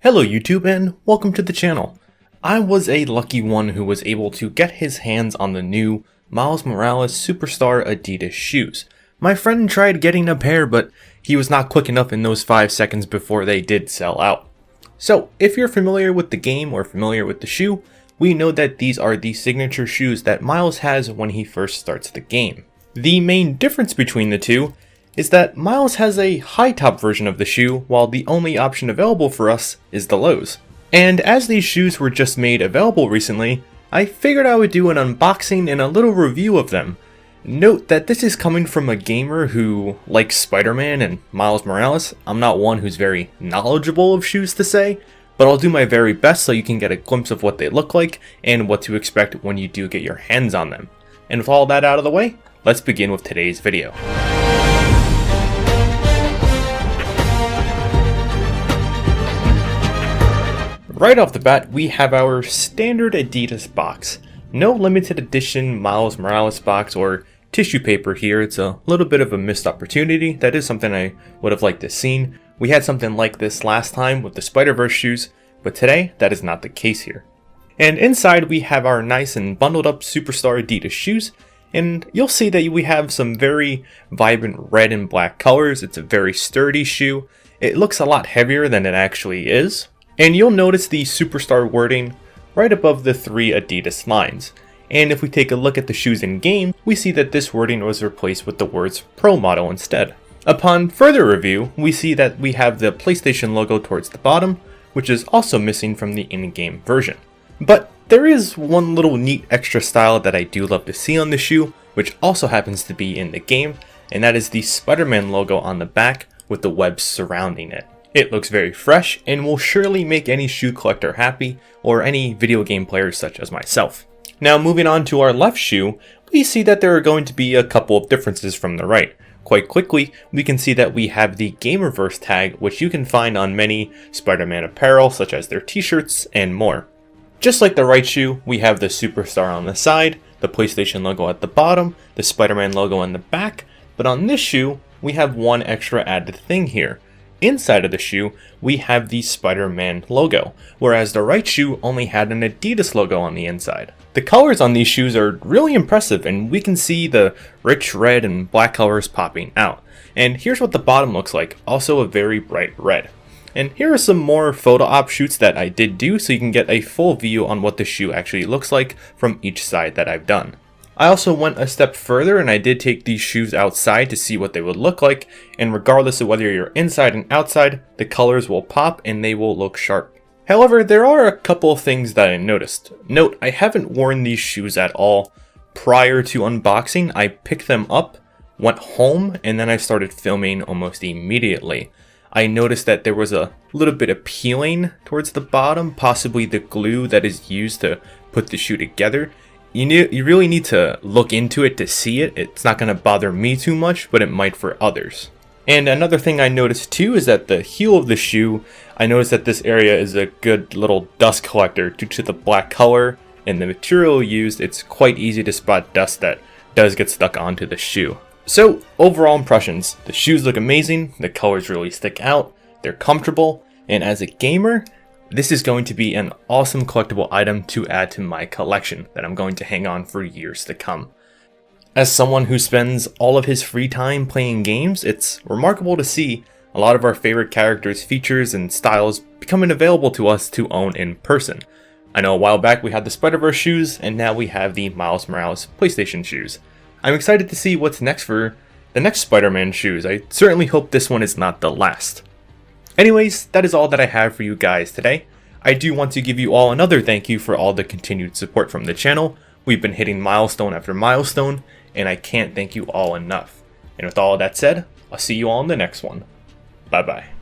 Hello YouTube and welcome to the channel. I was a lucky one who was able to get his hands on the new Miles Morales Superstar Adidas shoes. My friend tried getting a pair, but he was not quick enough in those 5 seconds before they did sell out. So if you're familiar with the game or familiar with the shoe, we know that these are the signature shoes that Miles has when he first starts the game. The main difference between the two is that Miles has a high top version of the shoe, while the only option available for us is the lows. And as these shoes were just made available recently, I figured I would do an unboxing and a little review of them. Note that this is coming from a gamer who likes Spiderman and Miles Morales. I'm not one who's very knowledgeable of shoes to say, but I'll do my very best so you can get a glimpse of what they look like and what to expect when you do get your hands on them. And with all that out of the way, let's begin with today's video. Right off the bat, we have our standard Adidas box. No limited edition Miles Morales box or tissue paper here. It's a little bit of a missed opportunity. That is something I would have liked to seen. We had something like this last time with the Spiderverse shoes, but today that is not the case here. And inside we have our nice and bundled up Superstar Adidas shoes, and you'll see that we have some very vibrant red and black colors. It's a very sturdy shoe. It looks a lot heavier than it actually is. And you'll notice the Superstar wording right above the 3 Adidas lines. And if we take a look at the shoes in game, we see that this wording was replaced with the words Pro Model instead. Upon further review, we see that we have the PlayStation logo towards the bottom, which is also missing from the in-game version. But there is one little neat extra style that I do love to see on the shoe, which also happens to be in the game, and that is the Spiderman logo on the back with the webs surrounding it. It looks very fresh and will surely make any shoe collector happy, or any video game players such as myself. Now moving on to our left shoe, we see that there are going to be a couple of differences from the right. Quite quickly, we can see that we have the Gamerverse tag, which you can find on many Spider-Man apparel such as their t-shirts and more. Just like the right shoe, we have the Superstar on the side, the PlayStation logo at the bottom, the Spider-Man logo on the back, but on this shoe, we have one extra added thing here. Inside of the shoe, we have the Spider-Man logo, whereas the right shoe only had an Adidas logo on the inside. The colors on these shoes are really impressive, and we can see the rich red and black colors popping out. And here's what the bottom looks like, also a very bright red. And here are some more photo op shoots that I did do so you can get a full view on what the shoe actually looks like from each side that I've done. I also went a step further and I did take these shoes outside to see what they would look like, and regardless of whether you're inside and outside, the colors will pop and they will look sharp. However, there are a couple of things that I noticed. Note, I haven't worn these shoes at all. Prior to unboxing, I picked them up, went home, and then I started filming almost immediately. I noticed that there was a little bit of peeling towards the bottom, possibly the glue that is used to put the shoe together. You really need to look into it to see it. It's not going to bother me too much, but it might for others. And another thing I noticed too is that the heel of the shoe, I noticed that this area is a good little dust collector due to the black color and the material used. It's quite easy to spot dust that does get stuck onto the shoe. So overall impressions, the shoes look amazing, the colors really stick out, they're comfortable, and as a gamer, this is going to be an awesome collectible item to add to my collection that I'm going to hang on for years to come. As someone who spends all of his free time playing games, it's remarkable to see a lot of our favorite characters' features and styles becoming available to us to own in person. I know a while back we had the Spiderverse shoes, and now we have the Miles Morales PlayStation shoes. I'm excited to see what's next for the next Spider-Man shoes. I certainly hope this one is not the last. Anyways, that is all that I have for you guys today. I do want to give you all another thank you for all the continued support from the channel. We've been hitting milestone after milestone, and I can't thank you all enough. And with all that said, I'll see you all in the next one. Bye bye.